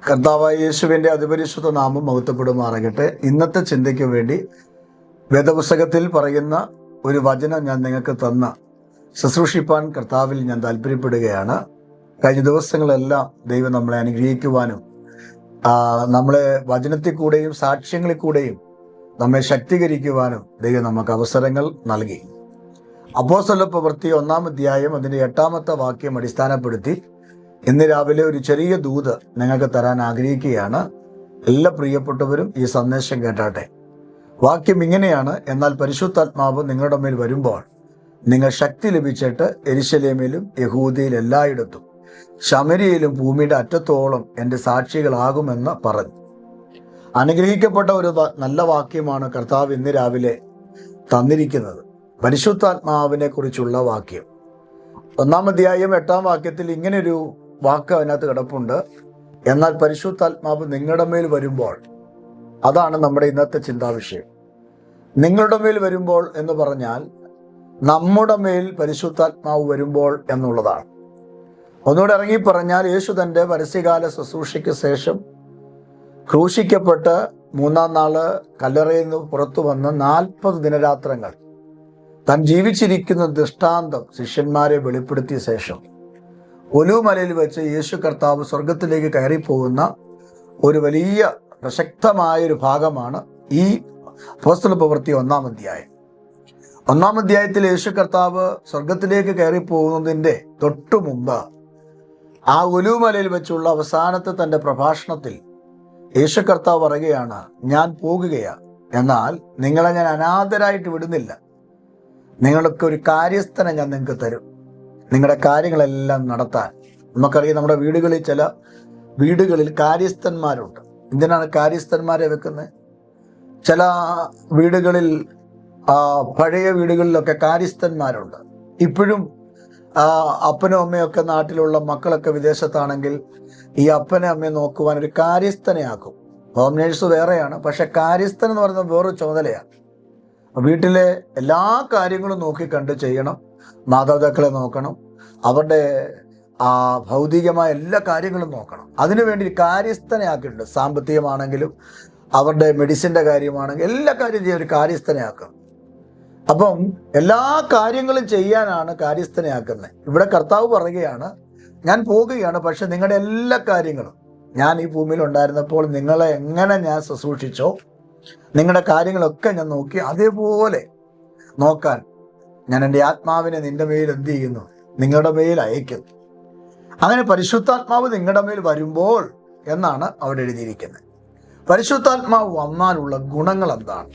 കർത്താവായ യേശുവിൻ്റെ അതിപരിശുദ്ധ നാമം മഹത്വപ്പെടുമാറാകട്ടെ. ഇന്നത്തെ ചിന്തയ്ക്ക് വേണ്ടി വേദപുസ്തകത്തിൽ പറയുന്ന ഒരു വചനം ഞാൻ നിങ്ങൾക്ക് ശുശ്രൂഷിപ്പാൻ കർത്താവിൽ ഞാൻ താല്പര്യപ്പെടുകയാണ്. കഴിഞ്ഞ ദിവസങ്ങളെല്ലാം ദൈവം നമ്മളെ അനുഗ്രഹിക്കുവാനും നമ്മളെ വചനത്തിൽ കൂടെയും സാക്ഷ്യങ്ങളിൽ കൂടെയും നമ്മെ ശക്തീകരിക്കുവാനും ദൈവം നമുക്ക് അവസരങ്ങൾ നൽകി. അപ്പോസ്തലപ്രവൃത്തി 1-ാം അധ്യായം അതിൻ്റെ 8-ാമത്തെ വാക്യം അടിസ്ഥാനപ്പെടുത്തി ഇന്ന് രാവിലെ ഒരു ചെറിയ ദൂത് നിങ്ങൾക്ക് തരാൻ ആഗ്രഹിക്കുകയാണ്. എല്ലാ പ്രിയപ്പെട്ടവരും ഈ സന്ദേശം കേട്ടാട്ടെ. വാക്യം ഇങ്ങനെയാണ്: എന്നാൽ പരിശുദ്ധാത്മാവ് നിങ്ങളുടെ മേൽ വരുമ്പോൾ നിങ്ങൾ ശക്തി ലഭിച്ചിട്ട് യെരൂശലേമിലും യഹൂദയിൽ എല്ലായിടത്തും ശമര്യയിലും ഭൂമിയുടെ അറ്റത്തോളം എൻ്റെ സാക്ഷികളാകുമെന്ന് പറഞ്ഞു. അനുഗ്രഹിക്കപ്പെട്ട ഒരു നല്ല വാക്യമാണ് കർത്താവ് ഇന്ന് രാവിലെ തന്നിരിക്കുന്നത്. പരിശുദ്ധാത്മാവിനെ കുറിച്ചുള്ള വാക്യം 1-ാം അധ്യായം 8-ാം വാക്യത്തിൽ ഇങ്ങനൊരു വാക്ക് അതിനകത്ത് കിടപ്പുണ്ട്: എന്നാൽ പരിശുദ്ധാത്മാവ് നിങ്ങളുടെ മേൽ വരുമ്പോൾ. അതാണ് നമ്മുടെ ഇന്നത്തെ ചിന്താവിഷയം. നിങ്ങളുടെ മേൽ വരുമ്പോൾ എന്ന് പറഞ്ഞാൽ നമ്മുടെ മേൽ പരിശുദ്ധാത്മാവ് വരുമ്പോൾ എന്നുള്ളതാണ്. ഒന്നുകൂടെ ഇറങ്ങി പറഞ്ഞാൽ, യേശു തൻ്റെ പരസ്യകാല ശുശ്രൂഷയ്ക്ക് ശേഷം ക്രൂശിക്കപ്പെട്ട് 3-ാം നാള് കല്ലറയിൽ നിന്ന് പുറത്തു വന്ന് 40 ദിനരാത്രങ്ങൾ താൻ ജീവിച്ചിരിക്കുന്ന ദൃഷ്ടാന്തം ശിഷ്യന്മാരെ വെളിപ്പെടുത്തിയ ശേഷം ഒലിവുമലയിൽ വെച്ച് യേശു കർത്താവ് സ്വർഗത്തിലേക്ക് കയറിപ്പോകുന്ന ഒരു വലിയ പ്രസക്തമായൊരു ഭാഗമാണ് ഈ അപ്പോസ്തലപ്രവൃത്തി 1-ാം അധ്യായം. 1-ാം അധ്യായത്തിൽ യേശു കർത്താവ് സ്വർഗത്തിലേക്ക് കയറിപ്പോകുന്നതിൻ്റെ തൊട്ടു മുമ്പ് ആ ഒലിവുമലയിൽ വെച്ചുള്ള അവസാനത്തെ തൻ്റെ പ്രഭാഷണത്തിൽ യേശു കർത്താവ് പറയുകയാണ്: ഞാൻ പോകുകയാണ്, എന്നാൽ നിങ്ങളെ ഞാൻ അനാഥരായിട്ട് വിടുന്നില്ല. നിങ്ങൾക്ക് ഒരു കാര്യസ്ഥനെ ഞാൻ നിങ്ങൾക്ക് തരും, നിങ്ങളുടെ കാര്യങ്ങളെല്ലാം നടത്താൻ. നമുക്കറിയാം, നമ്മുടെ വീടുകളിൽ ചില വീടുകളിൽ കാര്യസ്ഥന്മാരുണ്ട്. എന്തിനാണ് കാര്യസ്ഥന്മാരെ വെക്കുന്നത്? ചില വീടുകളിൽ പഴയ വീടുകളിലൊക്കെ കാര്യസ്ഥന്മാരുണ്ട്. ഇപ്പോഴും അപ്പനും അമ്മയൊക്കെ നാട്ടിലുള്ള മക്കളൊക്കെ വിദേശത്താണെങ്കിൽ ഈ അപ്പനെ അമ്മയെ നോക്കുവാൻ ഒരു കാര്യസ്ഥനെ ആക്കും. ഹോം നേഴ്സ് വേറെയാണ്, പക്ഷെ കാര്യസ്ഥൻ എന്ന് പറയുന്നത് വേറൊരു ചുമതലയാണ്. വീട്ടിലെ എല്ലാ കാര്യങ്ങളും നോക്കിക്കണ്ട് ചെയ്യണം. മാതാപിതാക്കളെ നോക്കണം, അവരുടെ ഭൗതികമായ എല്ലാ കാര്യങ്ങളും നോക്കണം. അതിനുവേണ്ടി കാര്യസ്ഥനെ ആക്കിയിട്ടുണ്ട്. സാമ്പത്തികമാണെങ്കിലും അവരുടെ മെഡിസിൻ്റെ കാര്യമാണെങ്കിലും എല്ലാ കാര്യം ചെയ്യാൻ ഒരു കാര്യസ്ഥനെ ആക്കണം. അപ്പം എല്ലാ കാര്യങ്ങളും ചെയ്യാനാണ് കാര്യസ്ഥനെ ആക്കുന്നത്. ഇവിടെ കർത്താവ് പറയുകയാണ്: ഞാൻ പോകുകയാണ്, പക്ഷെ നിങ്ങളുടെ എല്ലാ കാര്യങ്ങളും, ഞാൻ ഈ ഭൂമിയിൽ ഉണ്ടായിരുന്നപ്പോൾ നിങ്ങളെ എങ്ങനെ ഞാൻ ശുശ്രൂഷിച്ചോ നിങ്ങളുടെ കാര്യങ്ങളൊക്കെ ഞാൻ നോക്കി, അതേപോലെ നോക്കാൻ ഞാൻ എൻ്റെ ആത്മാവിനെ നിന്റെ മേൽ എന്ത് ചെയ്യുന്നു? നിങ്ങളുടെ മേൽ അയക്കുന്നു. അങ്ങനെ പരിശുദ്ധാത്മാവ് നിങ്ങളുടെ മേൽ വരുമ്പോൾ എന്നാണ് അവിടെ എഴുതിയിരിക്കുന്നത്. പരിശുദ്ധാത്മാവ് വന്നാലുള്ള ഗുണങ്ങൾ എന്താണ്?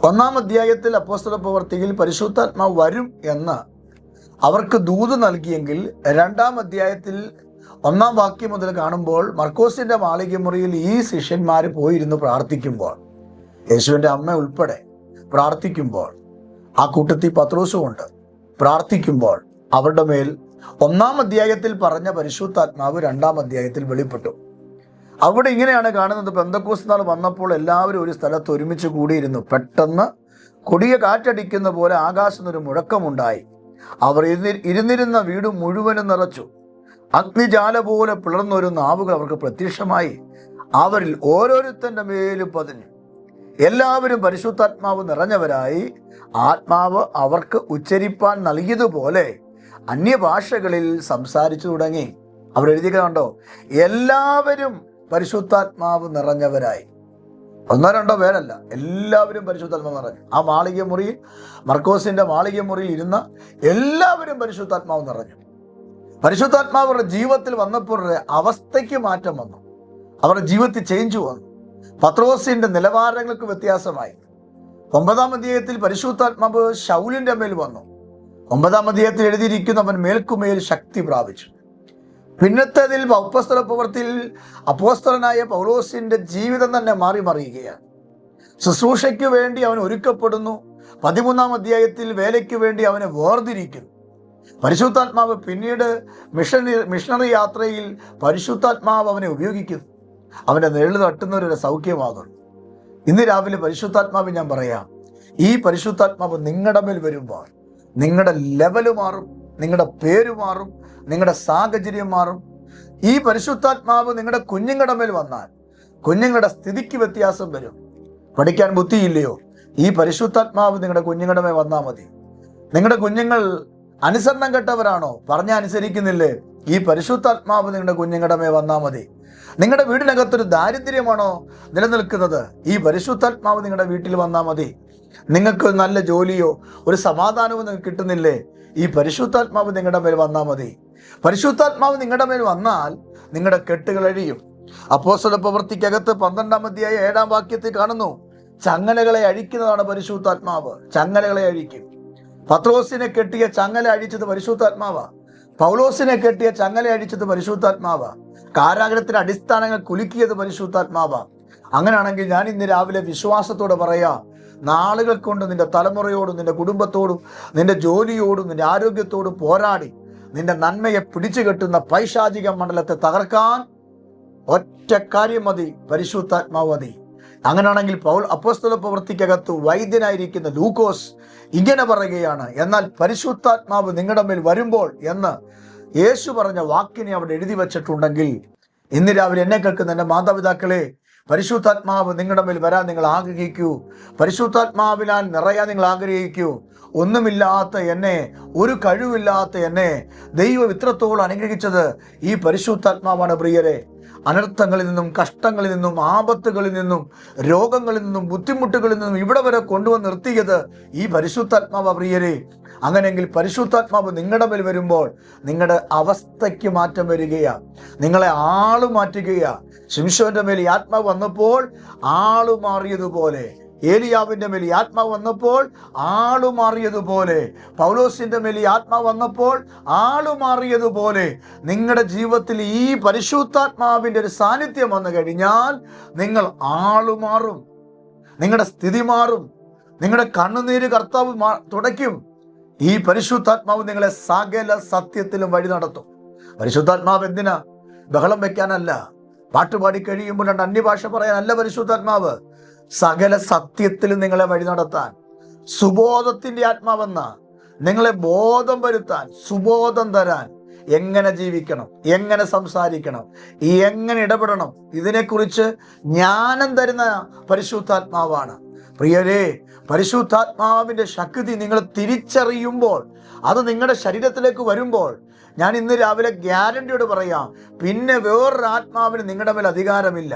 1-ാം അധ്യായത്തിൽ അപ്പോസ്തലപ്രവൃത്തിയിൽ പരിശുദ്ധാത്മാവ് വരും എന്ന് അവർക്ക് ദൂത് നൽകിയെങ്കിൽ 2-ാം അധ്യായത്തിൽ 1-ാം വാക്യം മുതൽ കാണുമ്പോൾ മർക്കോസിന്റെ മാളികമുറിയിൽ ഈ ശിഷ്യന്മാർ പോയിരുന്നു പ്രാർത്ഥിക്കുമ്പോൾ, യേശുവിൻ്റെ അമ്മ ഉൾപ്പെടെ പ്രാർത്ഥിക്കുമ്പോൾ, ആ കൂട്ടത്തിൽ പത്രോസും ഉണ്ട്, പ്രാർത്ഥിക്കുമ്പോൾ അവരുടെ മേൽ 1-ാം അധ്യായത്തിൽ പറഞ്ഞ പരിശുദ്ധാത്മാവ് 2-ാം അധ്യായത്തിൽ വെളിപ്പെട്ടു. അവിടെ ഇങ്ങനെയാണ് കാണുന്നത്: പെന്തക്കോസ്ത് നാൾ വന്നപ്പോൾ എല്ലാവരും ഒരു സ്ഥലത്ത് ഒരുമിച്ച് കൂടിയിരുന്നു. പെട്ടെന്ന് കൊടിയ കാറ്റടിക്കുന്ന പോലെ ആകാശത്തൊരു മുഴക്കമുണ്ടായി. അവർ ഇരുന്നിരുന്ന വീട് മുഴുവനും നിറച്ചു. അഗ്നിജാല പോലെ പിളർന്നൊരു നാവുകൾ അവർക്ക് പ്രത്യക്ഷമായി. അവരിൽ ഓരോരുത്തൻ്റെ മേലും പതിഞ്ഞു. എല്ലാവരും പരിശുദ്ധാത്മാവ് നിറഞ്ഞവരായി. ആത്മാവ് അവർക്ക് ഉച്ചരിപ്പാൻ നൽകിയതുപോലെ അന്യഭാഷകളിൽ സംസാരിച്ചു തുടങ്ങി. അവർ എഴുതിയത് കണ്ടോ? എല്ലാവരും പരിശുദ്ധാത്മാവ് നിറഞ്ഞവരായി. 1-2 പേരല്ല, എല്ലാവരും പരിശുദ്ധാത്മാവ് നിറഞ്ഞു. ആ മാളികമുറിയിൽ, മർക്കോസിന്റെ മാളികമുറിയിൽ ഇരുന്ന എല്ലാവരും പരിശുദ്ധാത്മാവ് നിറഞ്ഞു. പരിശുദ്ധാത്മാവ് അവരുടെ ജീവിതത്തിൽ വന്നപ്പോൾ അവസ്ഥയ്ക്ക് മാറ്റം വന്നു. അവരുടെ ജീവിതത്തിൽ ചേഞ്ച് വന്നു. പത്രോസിന്റെ നിലവാരങ്ങൾക്ക് വ്യത്യാസമായി. 9-ാം അധ്യായത്തിൽ പരിശുദ്ധാത്മാവ് ശൗലിന്റെ മേൽ വന്നു. 9-ാം അധ്യായത്തിൽ എഴുതിയിരിക്കുന്നു: അവൻ മേൽക്കുമേൽ ശക്തി പ്രാപിച്ചു. പിന്നത്തേതിൽ അപ്പോസ്തലപ്രവൃത്തിയിൽ അപ്പോസ്തലനായ പൗലോസിന്റെ ജീവിതം തന്നെ മാറി മറിയുകയാണ്. ശുശ്രൂഷയ്ക്ക് വേണ്ടി അവൻ ഒരുക്കപ്പെടുന്നു. 13-ാം അധ്യായത്തിൽ വേലയ്ക്ക് വേണ്ടി അവനെ വേർതിരിക്കുന്നു. പരിശുദ്ധാത്മാവ് പിന്നീട് മിഷണറി യാത്രയിൽ പരിശുദ്ധാത്മാവ് അവനെ ഉപയോഗിക്കുന്നു. അവൻ്റെ നിഴല് തട്ടുന്നവരുടെ സൗഖ്യമാകുന്നു. ഇന്ന് രാവിലെ പരിശുദ്ധാത്മാവ് ഞാൻ പറയാം, ഈ പരിശുദ്ധാത്മാവ് നിങ്ങളുടെ മേൽ വരുമ്പോൾ നിങ്ങളുടെ ലെവല് മാറും, നിങ്ങളുടെ പേര് മാറും, നിങ്ങളുടെ സാഹചര്യം മാറും. ഈ പരിശുദ്ധാത്മാവ് നിങ്ങളുടെ കുഞ്ഞുങ്ങളുടെ മേൽ വന്നാൽ കുഞ്ഞുങ്ങളുടെ സ്ഥിതിക്ക് വ്യത്യാസം വരും. പഠിക്കാൻ ബുദ്ധിയില്ലയോ? ഈ പരിശുദ്ധാത്മാവ് നിങ്ങളുടെ കുഞ്ഞുങ്ങളുടെ മേൽ വന്നാൽ മതി. നിങ്ങളുടെ കുഞ്ഞുങ്ങൾ അനുസരണം കെട്ടവരാണോ? പറഞ്ഞ അനുസരിക്കുന്നില്ലേ? ഈ പരിശുദ്ധാത്മാവ് നിങ്ങളുടെ കുഞ്ഞുങ്ങളുടെ മേൽ വന്നാൽ മതി. നിങ്ങളുടെ വീടിനകത്തൊരു ദാരിദ്ര്യമാണോ നിലനിൽക്കുന്നത്? ഈ പരിശുദ്ധാത്മാവ് നിങ്ങളുടെ വീട്ടിൽ വന്നാൽ മതി. നിങ്ങൾക്ക് നല്ല ജോലിയോ ഒരു സമാധാനവും നിങ്ങൾക്ക് കിട്ടുന്നില്ലേ? ഈ പരിശുദ്ധാത്മാവ് നിങ്ങളുടെ മേൽ വന്നാൽ മതി. പരിശുദ്ധാത്മാവ് നിങ്ങളുടെ മേൽ വന്നാൽ നിങ്ങളുടെ കെട്ടുകൾ അഴിയും. അപ്പോസ്തല പ്രവൃത്തിക്കകത്ത് 12-ാം അധ്യായം 7-ാം വാക്യത്തിൽ കാണുന്നു, ചങ്ങലകളെ അഴിക്കുന്നതാണ് പരിശുദ്ധാത്മാവ്. ചങ്ങലകളെ അഴിക്കും. പത്രോസിനെ കെട്ടിയ ചങ്ങല അഴിച്ചത് പരിശുദ്ധാത്മാവാ. പൗലോസിനെ കെട്ടിയ ചങ്ങല അഴിച്ചത് പരിശുദ്ധാത്മാവാ. കാരാഗ്രഹത്തിന്റെ അടിസ്ഥാനങ്ങൾ കുലുക്കിയത് പരിശുദ്ധാത്മാവാ. അങ്ങനെയാണെങ്കിൽ ഞാൻ ഇന്ന് രാവിലെ വിശ്വാസത്തോടെ പറയാ, നാളുകൾ കൊണ്ട് നിന്റെ തലമുറയോടും നിന്റെ കുടുംബത്തോടും നിന്റെ ജോലിയോടും നിന്റെ ആരോഗ്യത്തോടും പോരാടി നിന്റെ നന്മയെ പിടിച്ചു കെട്ടുന്ന പൈശാചിക മണ്ഡലത്തെ തകർക്കാൻ ഒറ്റ കാര്യം മതി, പരിശുദ്ധാത്മാവ് മതി. അങ്ങനെയാണെങ്കിൽ അപ്പോസ്തല പ്രവൃത്തിക്കകത്ത് വൈദ്യനായിരിക്കുന്ന ലൂക്കോസ് ഇങ്ങനെ പറയുകയാണ്, എന്നാൽ പരിശുദ്ധാത്മാവ് നിങ്ങളുടെ മേൽ വരുമ്പോൾ എന്ന് യേശു പറഞ്ഞ വാക്കിനെ അവിടെ എഴുതി വച്ചിട്ടുണ്ടെങ്കിൽ, ഇന്ന് രാവിലെ എന്നെ കേൾക്കുന്ന എൻ്റെ മാതാപിതാക്കളെ, പരിശുദ്ധാത്മാവ് നിങ്ങളുടെ മേൽ വരാൻ നിങ്ങൾ ആഗ്രഹിക്കൂ. പരിശുദ്ധാത്മാവിനാൽ നിറയാൻ നിങ്ങൾ ആഗ്രഹിക്കൂ. ഒന്നുമില്ലാത്ത എന്നെ, ഒരു കഴിവില്ലാത്ത എന്നെ ദൈവം ഇത്രത്തോളം അനുഗ്രഹിച്ചത് ഈ പരിശുദ്ധാത്മാവാണ് പ്രിയരെ. അനർത്ഥങ്ങളിൽ നിന്നും കഷ്ടങ്ങളിൽ നിന്നും ആപത്തുകളിൽ നിന്നും രോഗങ്ങളിൽ നിന്നും ബുദ്ധിമുട്ടുകളിൽ നിന്നും ഇവിടെ വരെ കൊണ്ടുവന്ന് നിർത്തിയത് ഈ പരിശുദ്ധാത്മാവ് പ്രിയരെ. അങ്ങനെയെങ്കിൽ പരിശുദ്ധാത്മാവ് നിങ്ങളുടെ മേൽ വരുമ്പോൾ നിങ്ങളുടെ അവസ്ഥയ്ക്ക് മാറ്റം വരികയാ, നിങ്ങളെ ആള് മാറ്റുകയാ. ശിംശോന്റെ മേൽ ഈ ആത്മാവ് വന്നപ്പോൾ ആള് മാറിയതുപോലെ, ഏലിയാവിന്റെ മേൽ ഈ ആത്മാവ് വന്നപ്പോൾ ആളു മാറിയതുപോലെ, പൗലോസിന്റെ മേൽ ഈ ആത്മാവ് വന്നപ്പോൾ ആളു മാറിയതുപോലെ നിങ്ങളുടെ ജീവിതത്തിൽ ഈ പരിശുദ്ധാത്മാവിന്റെ ഒരു സാന്നിധ്യം വന്നു കഴിഞ്ഞാൽ നിങ്ങൾ ആളു മാറും, നിങ്ങളുടെ സ്ഥിതി മാറും, നിങ്ങളുടെ കണ്ണുനീര് കർത്താവ് തുടയ്ക്കും. ഈ പരിശുദ്ധാത്മാവ് നിങ്ങളെ സകല സത്യത്തിലും വഴി നടത്തും. പരിശുദ്ധാത്മാവ് എന്തിനാ? ബഹളം വെക്കാനല്ല, പാട്ടുപാടി കഴിയുമ്പോൾ 2 അന്യഭാഷ പറയാനല്ല പരിശുദ്ധാത്മാവ്. സകല സത്യത്തിലും നിങ്ങളെ വഴി നടത്താൻ, സുബോധത്തിന്റെ ആത്മാവെന്ന നിങ്ങളെ ബോധം വരുത്താൻ, സുബോധം തരാൻ, എങ്ങനെ ജീവിക്കണം, എങ്ങനെ സംസാരിക്കണം, എങ്ങനെ ഇടപെടണം, ഇതിനെക്കുറിച്ച് ജ്ഞാനം തരുന്ന പരിശുദ്ധാത്മാവാണ്. പ്രിയരേ, പരിശുദ്ധാത്മാവിന്റെ ശക്തി നിങ്ങൾ തിരിച്ചറിയുമ്പോൾ, അത് നിങ്ങളുടെ ശരീരത്തിലേക്ക് വരുമ്പോൾ, ഞാൻ ഇന്ന് രാവിലെ ഗ്യാരണ്ടിയോട് പറയാം, പിന്നെ വേറൊരു ആത്മാവിന് നിങ്ങളുടെ മേൽ അധികാരമില്ല.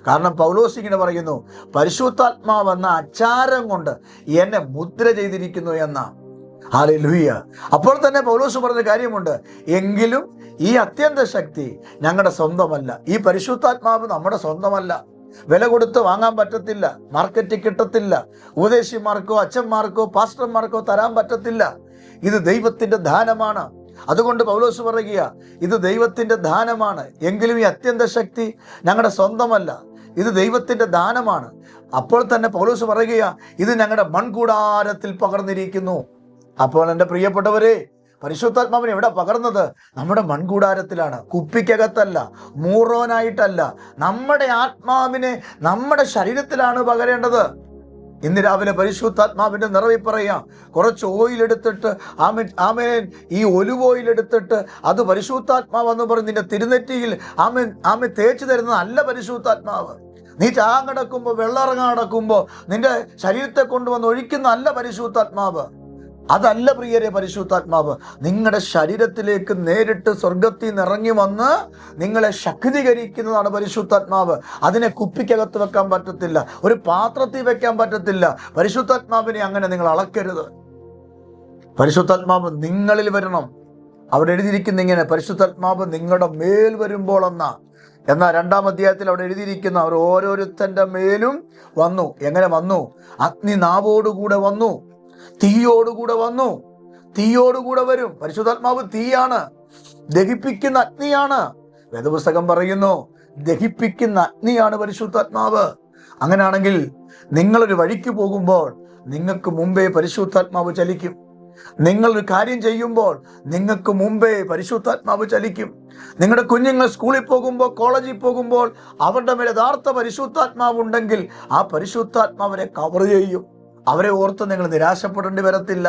കാരണം പൗലോസ് ഇങ്ങനെ പറയുന്നു, പരിശുദ്ധാത്മാവെന്ന അച്ചാരം കൊണ്ട് എന്നെ മുദ്ര ചെയ്തിരിക്കുന്നു എന്ന. ഹല്ലേലൂയ. അപ്പോൾ തന്നെ പൗലോസ് പറഞ്ഞ കാര്യമുണ്ട്, എങ്കിലും ഈ അത്യന്ത ശക്തി ഞങ്ങളുടെ സ്വന്തമല്ല. ഈ പരിശുദ്ധാത്മാവ് നമ്മുടെ സ്വന്തമല്ല. വില കൊടുത്ത് വാങ്ങാൻ പറ്റത്തില്ല, മാർക്കറ്റിൽ കിട്ടത്തില്ല, ഉപദേശിമാർക്കോ അച്ഛന്മാർക്കോ പാസ്റ്റർമാർക്കോ തരാൻ പറ്റത്തില്ല. ഇത് ദൈവത്തിന്റെ ദാനമാണ്. അതുകൊണ്ട് പൗലോസ് പറയുക, ഇത് ദൈവത്തിന്റെ ദാനമാണ്. എങ്കിലും ഈ അത്യന്ത ശക്തി ഞങ്ങളുടെ സ്വന്തമല്ല, ഇത് ദൈവത്തിന്റെ ദാനമാണ്. അപ്പോൾ തന്നെ പൗലോസ് പറയുക, ഇത് ഞങ്ങളുടെ മൺകൂടാരത്തിൽ പകർന്നിരിക്കുന്നു. അപ്പോൾ എൻ്റെ പ്രിയപ്പെട്ടവരെ, പരിശുദ്ധാത്മാവിനെ എവിടെ പകർന്നത്? നമ്മുടെ മൺകൂടാരത്തിലാണ്, കുപ്പിക്കകത്തല്ല, മൂറോനായിട്ടല്ല. നമ്മുടെ ആത്മാവിനെ നമ്മുടെ ശരീരത്തിലാണ് പകരേണ്ടത്. ഇന്ന് രാവിലെ പരിശുദ്ധാത്മാവിന്റെ നിറവിൽ പറയാം, കുറച്ച് ഓയിൽ എടുത്തിട്ട് ആമേൻ ഈ ഒലിവ് ഓയിൽ എടുത്തിട്ട് അത് പരിശുദ്ധാത്മാവെന്ന് പറഞ്ഞ് നിന്റെ തിരുനെറ്റിയിൽ ആമേൻ തേച്ച് തരുന്നത് അല്ല പരിശുദ്ധാത്മാവ്. നീ ചാങ്ങടക്കുമ്പോൾ വെള്ളറങ്ങാൻ നടക്കുമ്പോൾ നിന്റെ ശരീരത്തെ കൊണ്ടുവന്ന് ഒഴിക്കുന്ന അല്ല പരിശുദ്ധാത്മാവ്. അതല്ല പ്രിയരെ പരിശുദ്ധാത്മാവ്. നിങ്ങളുടെ ശരീരത്തിലേക്ക് നേരിട്ട് സ്വർഗത്തിൽ നിന്ന് ഇറങ്ങി വന്ന് നിങ്ങളെ ശക്തീകരിക്കുന്നതാണ് പരിശുദ്ധാത്മാവ്. അതിനെ കുപ്പിക്കകത്ത് വെക്കാൻ പറ്റത്തില്ല, ഒരു പാത്രത്തിൽ വെക്കാൻ പറ്റത്തില്ല. പരിശുദ്ധാത്മാവിനെ അങ്ങനെ നിങ്ങൾ അളക്കരുത്. പരിശുദ്ധാത്മാവ് നിങ്ങളിൽ വരണം. അവിടെ എഴുതിയിരിക്കുന്ന ഇങ്ങനെ, പരിശുദ്ധാത്മാവ് നിങ്ങളുടെ മേൽ വരുമ്പോൾ എന്നാൽ 2-ാം അധ്യായത്തിൽ അവിടെ എഴുതിയിരിക്കുന്ന, അവർ ഓരോരുത്തന്റെ മേലും വന്നു. എങ്ങനെ വന്നു? അഗ്നി നാവോടുകൂടെ വന്നു, തീയോടുകൂടെ വന്നു. തീയോടുകൂടെ വരും. പരിശുദ്ധാത്മാവ് തീയാണ്, ദഹിപ്പിക്കുന്ന അഗ്നിയാണ്. വേദപുസ്തകം പറയുന്നു, ദഹിപ്പിക്കുന്ന അഗ്നിയാണ് പരിശുദ്ധാത്മാവ്. അങ്ങനെയാണെങ്കിൽ നിങ്ങളൊരു വഴിക്ക് പോകുമ്പോൾ നിങ്ങൾക്ക് മുമ്പേ പരിശുദ്ധാത്മാവ് ചലിക്കും. നിങ്ങളൊരു കാര്യം ചെയ്യുമ്പോൾ നിങ്ങൾക്ക് മുമ്പേ പരിശുദ്ധാത്മാവ് ചലിക്കും. നിങ്ങളുടെ കുഞ്ഞുങ്ങൾ സ്കൂളിൽ പോകുമ്പോൾ കോളേജിൽ പോകുമ്പോൾ അവരുടെ മേലെ യഥാർത്ഥ പരിശുദ്ധാത്മാവ് ഉണ്ടെങ്കിൽ ആ പരിശുദ്ധാത്മാവിനെ കവർ ചെയ്യും. അവരെ ഓർത്ത് നിങ്ങൾ നിരാശപ്പെടേണ്ടി വരത്തില്ല,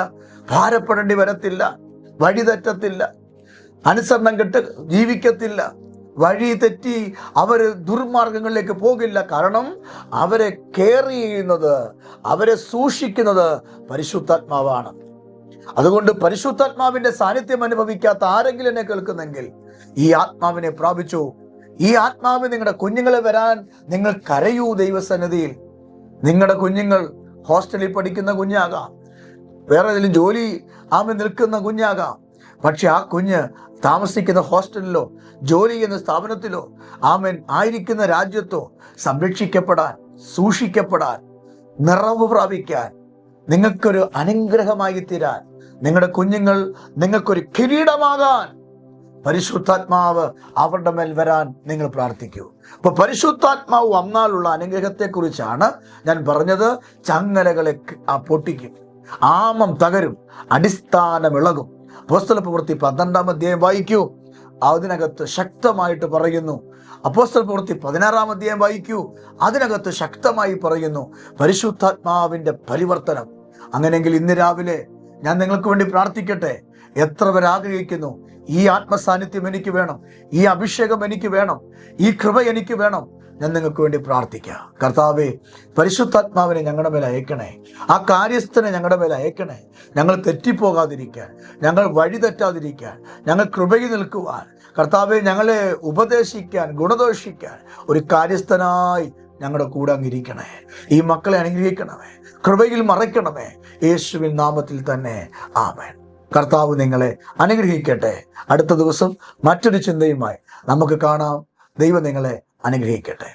ഭാരപ്പെടേണ്ടി വരത്തില്ല, വഴിതെറ്റത്തില്ല, അനുസരണം കെട്ട് ജീവിക്കത്തില്ല. വഴി തെറ്റി അവർ ദുർമാർഗങ്ങളിലേക്ക് പോകില്ല. കാരണം അവരെ കെയർ ചെയ്യുന്നത്, അവരെ സൂക്ഷിക്കുന്നത് പരിശുദ്ധാത്മാവാണ്. അതുകൊണ്ട് പരിശുദ്ധാത്മാവിന്റെ സാന്നിധ്യം അനുഭവിക്കാത്ത ആരെങ്കിലും എന്നെ കേൾക്കുന്നെങ്കിൽ ഈ ആത്മാവിനെ പ്രാപിച്ചു. ഈ ആത്മാവ് നിങ്ങളുടെ കുഞ്ഞുങ്ങളെ വരാൻ നിങ്ങൾ കരയൂ ദൈവസന്നിധിയിൽ. നിങ്ങളുടെ കുഞ്ഞുങ്ങൾ ഹോസ്റ്റലിൽ പഠിക്കുന്ന കുഞ്ഞാകാം, വേറെ ഏതെങ്കിലും ജോലി നിൽക്കുന്ന കുഞ്ഞാകാം. പക്ഷെ ആ കുഞ്ഞ് താമസിക്കുന്ന ഹോസ്റ്റലിലോ ജോലി ചെയ്യുന്ന സ്ഥാപനത്തിലോ ആയിരിക്കുന്ന രാജ്യത്തോ സംരക്ഷിക്കപ്പെടാൻ, സൂക്ഷിക്കപ്പെടാൻ, നിറവ് പ്രാപിക്കാൻ, നിങ്ങൾക്കൊരു അനുഗ്രഹമായി തീരാൻ, നിങ്ങളുടെ കുഞ്ഞുങ്ങൾ നിങ്ങൾക്കൊരു കിരീടമാകാൻ പരിശുദ്ധാത്മാവ് അവരുടെ മേൽ വരാൻ നിങ്ങൾ പ്രാർത്ഥിക്കൂ. അപ്പൊ പരിശുദ്ധാത്മാവ് വന്നാലുള്ള അനുഗ്രഹത്തെക്കുറിച്ചാണ് ഞാൻ പറഞ്ഞത്. ചങ്ങലകളെ പൊട്ടിക്കും, ആമം തകരും, അടിസ്ഥാനം ഇളകും. അപ്പോസ്തലപ്രവൃത്തി 12-ാം അധ്യായം വായിക്കൂ, അതിനകത്ത് ശക്തമായിട്ട് പറയുന്നു. അപ്പോസ്തലപ്രവൃത്തി 16-ാം അധ്യായം വായിക്കൂ, അതിനകത്ത് ശക്തമായി പറയുന്നു പരിശുദ്ധാത്മാവിന്റെ പരിവർത്തനം. അങ്ങനെയെങ്കിൽ ഇന്ന് രാവിലെ ഞാൻ നിങ്ങൾക്ക് വേണ്ടി പ്രാർത്ഥിക്കട്ടെ. എത്ര പേർ ആഗ്രഹിക്കുന്നു ഈ ആത്മസാന്നിധ്യം എനിക്ക് വേണം, ഈ അഭിഷേകം എനിക്ക് വേണം, ഈ കൃപ എനിക്ക് വേണം? ഞാൻ നിങ്ങൾക്ക് വേണ്ടി പ്രാർത്ഥിക്കാം. കർത്താവേ, പരിശുദ്ധാത്മാവിനെ ഞങ്ങളുടെ മേൽ അയക്കണേ, ആ കാര്യസ്ഥനെ ഞങ്ങളുടെ മേൽ അയക്കണേ. ഞങ്ങൾ തെറ്റിപ്പോകാതിരിക്കാൻ, ഞങ്ങൾ വഴി തെറ്റാതിരിക്കാൻ, ഞങ്ങൾ കൃപയിൽ നിൽക്കുവാൻ, കർത്താവെ ഞങ്ങളെ ഉപദേശിക്കാൻ, ഗുണദോഷിക്കാൻ ഒരു കാര്യസ്ഥനായി ഞങ്ങളുടെ കൂടെ അങ്ങിരിക്കണേ. ഈ മക്കളെ അനുഗ്രഹിക്കണമേ, കൃപയിൽ മറയ്ക്കണമേ, യേശുവിൻ നാമത്തിൽ തന്നെ ആമേൻ. കർത്താവ് നിങ്ങളെ അനുഗ്രഹിക്കട്ടെ. അടുത്ത ദിവസം മറ്റൊരു ചിന്തയുമായി നമുക്ക് കാണാം. ദൈവം നിങ്ങളെ അനുഗ്രഹിക്കട്ടെ.